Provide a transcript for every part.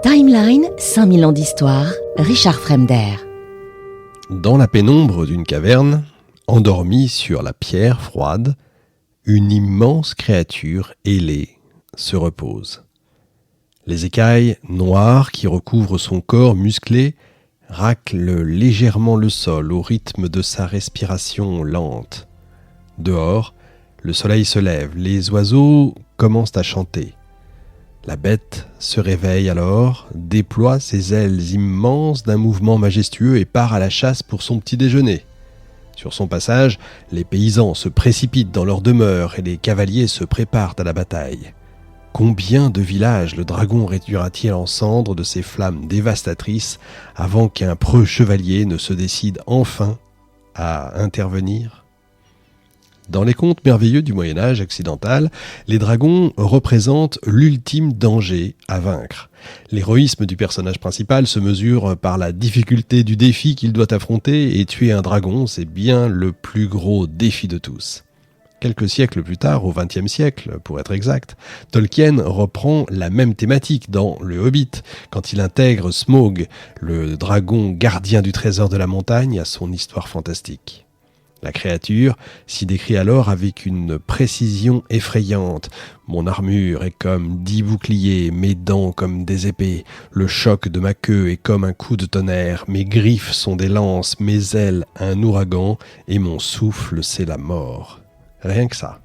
Timeline, 5000 ans d'histoire, Richard Fremder. Dans la pénombre d'une caverne, endormie sur la pierre froide, une immense créature ailée se repose. Les écailles noires qui recouvrent son corps musclé raclent légèrement le sol au rythme de sa respiration lente. Dehors, le soleil se lève, les oiseaux commencent à chanter. La bête se réveille alors, déploie ses ailes immenses d'un mouvement majestueux et part à la chasse pour son petit déjeuner. Sur son passage, les paysans se précipitent dans leur demeure et les cavaliers se préparent à la bataille. Combien de villages le dragon réduira-t-il en cendres de ses flammes dévastatrices avant qu'un preux chevalier ne se décide enfin à intervenir ? Dans les contes merveilleux du Moyen-Âge occidental, les dragons représentent l'ultime danger à vaincre. L'héroïsme du personnage principal se mesure par la difficulté du défi qu'il doit affronter, et tuer un dragon, c'est bien le plus gros défi de tous. Quelques siècles plus tard, au XXe siècle pour être exact, Tolkien reprend la même thématique dans Le Hobbit, quand il intègre Smaug, le dragon gardien du trésor de la montagne, à son histoire fantastique. La créature s'y décrit alors avec une précision effrayante. « Mon armure est comme 10 boucliers, mes dents comme des épées. Le choc de ma queue est comme un coup de tonnerre. Mes griffes sont des lances, mes ailes un ouragan, et mon souffle c'est la mort. » Rien que ça.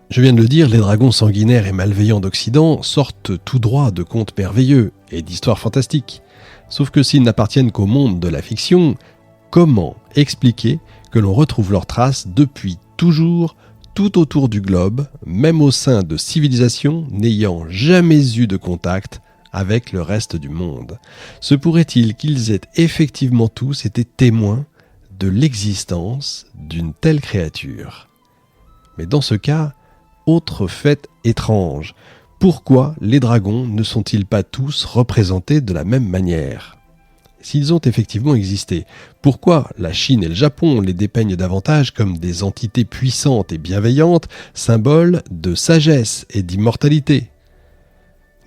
Je viens de le dire, les dragons sanguinaires et malveillants d'Occident sortent tout droit de contes merveilleux et d'histoires fantastiques. Sauf que s'ils n'appartiennent qu'au monde de la fiction, comment expliquer que l'on retrouve leurs traces depuis toujours, tout autour du globe, même au sein de civilisations n'ayant jamais eu de contact avec le reste du monde? Se pourrait-il qu'ils aient effectivement tous été témoins de l'existence d'une telle créature? Mais dans ce cas, autre fait étrange, pourquoi les dragons ne sont-ils pas tous représentés de la même manière ? S'ils ont effectivement existé, pourquoi la Chine et le Japon les dépeignent davantage comme des entités puissantes et bienveillantes, symboles de sagesse et d'immortalité ?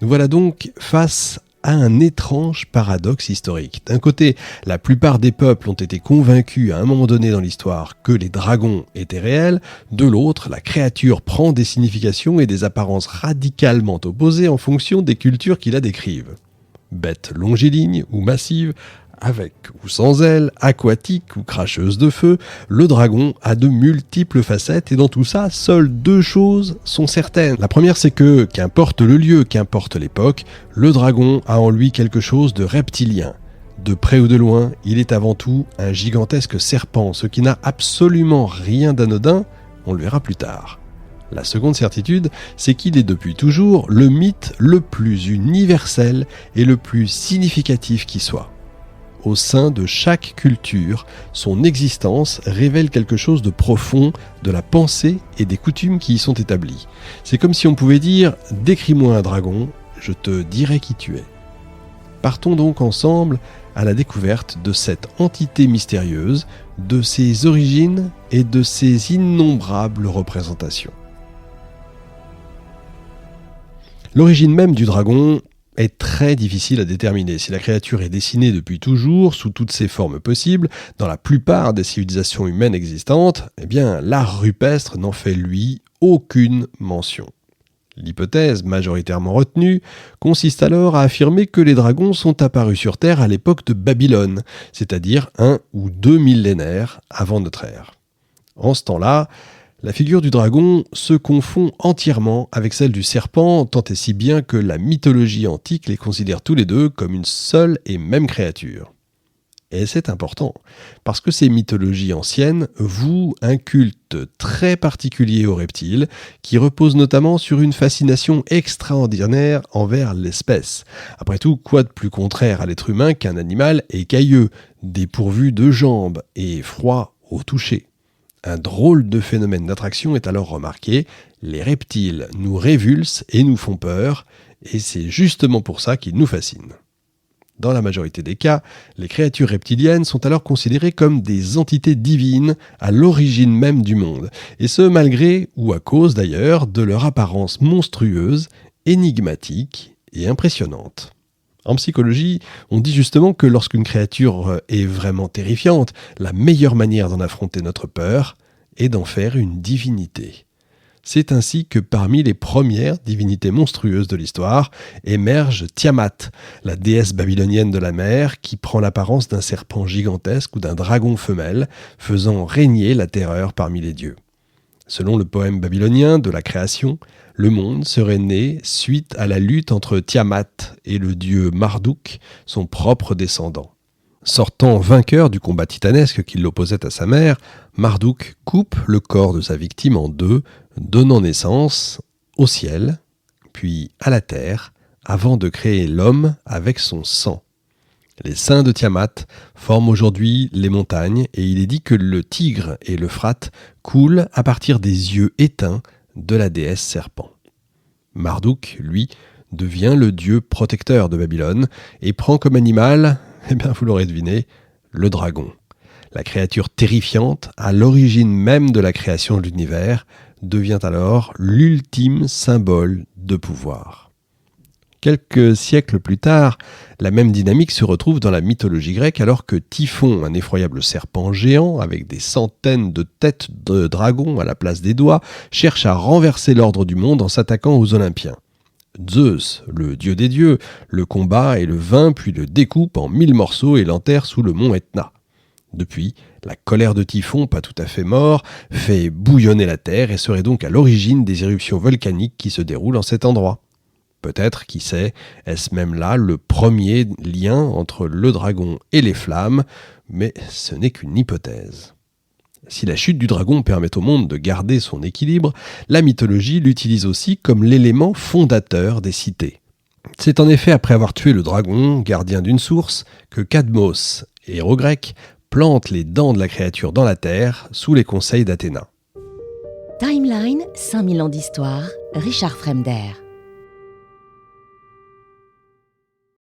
Nous voilà donc face à un étrange paradoxe historique. D'un côté, la plupart des peuples ont été convaincus à un moment donné dans l'histoire que les dragons étaient réels. De l'autre, la créature prend des significations et des apparences radicalement opposées en fonction des cultures qui la décrivent. Bête longiligne ou massive, avec ou sans ailes, aquatique ou cracheuse de feu, le dragon a de multiples facettes et dans tout ça, seules 2 choses sont certaines. La première, c'est que, qu'importe le lieu, qu'importe l'époque, le dragon a en lui quelque chose de reptilien. De près ou de loin, il est avant tout un gigantesque serpent, ce qui n'a absolument rien d'anodin, on le verra plus tard. La seconde certitude, c'est qu'il est depuis toujours le mythe le plus universel et le plus significatif qui soit. Au sein de chaque culture, son existence révèle quelque chose de profond de la pensée et des coutumes qui y sont établies. C'est comme si on pouvait dire « Décris-moi un dragon, je te dirai qui tu es ». Partons donc ensemble à la découverte de cette entité mystérieuse, de ses origines et de ses innombrables représentations. L'origine même du dragon est très difficile à déterminer. Si la créature est dessinée depuis toujours, sous toutes ses formes possibles, dans la plupart des civilisations humaines existantes, eh bien, l'art rupestre n'en fait, lui, aucune mention. L'hypothèse majoritairement retenue consiste alors à affirmer que les dragons sont apparus sur Terre à l'époque de Babylone, c'est-à-dire 1 ou 2 millénaires avant notre ère. En ce temps-là, la figure du dragon se confond entièrement avec celle du serpent, tant et si bien que la mythologie antique les considère tous les deux comme une seule et même créature. Et c'est important, parce que ces mythologies anciennes vouent un culte très particulier aux reptiles, qui repose notamment sur une fascination extraordinaire envers l'espèce. Après tout, quoi de plus contraire à l'être humain qu'un animal écailleux, dépourvu de jambes et froid au toucher ? Un drôle de phénomène d'attraction est alors remarqué, les reptiles nous révulsent et nous font peur, et c'est justement pour ça qu'ils nous fascinent. Dans la majorité des cas, les créatures reptiliennes sont alors considérées comme des entités divines à l'origine même du monde, et ce malgré, ou à cause d'ailleurs, de leur apparence monstrueuse, énigmatique et impressionnante. En psychologie, on dit justement que lorsqu'une créature est vraiment terrifiante, la meilleure manière d'en affronter notre peur est d'en faire une divinité. C'est ainsi que parmi les premières divinités monstrueuses de l'histoire émerge Tiamat, la déesse babylonienne de la mer qui prend l'apparence d'un serpent gigantesque ou d'un dragon femelle, faisant régner la terreur parmi les dieux. Selon le poème babylonien de la création, le monde serait né suite à la lutte entre Tiamat et le dieu Marduk, son propre descendant. Sortant vainqueur du combat titanesque qui l'opposait à sa mère, Marduk coupe le corps de sa victime en deux, donnant naissance au ciel, puis à la terre, avant de créer l'homme avec son sang. Les seins de Tiamat forment aujourd'hui les montagnes et il est dit que le Tigre et l'Euphrate coulent à partir des yeux éteints de la déesse serpent. Marduk, lui, devient le dieu protecteur de Babylone et prend comme animal, vous l'aurez deviné, le dragon. La créature terrifiante, à l'origine même de la création de l'univers, devient alors l'ultime symbole de pouvoir. Quelques siècles plus tard, la même dynamique se retrouve dans la mythologie grecque alors que Typhon, un effroyable serpent géant avec des centaines de têtes de dragon à la place des doigts, cherche à renverser l'ordre du monde en s'attaquant aux Olympiens. Zeus, le dieu des dieux, le combat et le vainc puis le découpe en 1000 morceaux et l'enterre sous le mont Etna. Depuis, la colère de Typhon, pas tout à fait mort, fait bouillonner la terre et serait donc à l'origine des éruptions volcaniques qui se déroulent en cet endroit. Peut-être, qui sait, est-ce même là le premier lien entre le dragon et les flammes, mais ce n'est qu'une hypothèse. Si la chute du dragon permet au monde de garder son équilibre, la mythologie l'utilise aussi comme l'élément fondateur des cités. C'est en effet après avoir tué le dragon, gardien d'une source, que Cadmos, héros grec, plante les dents de la créature dans la terre sous les conseils d'Athéna. Timeline, 5000 ans d'histoire, Richard Fremder.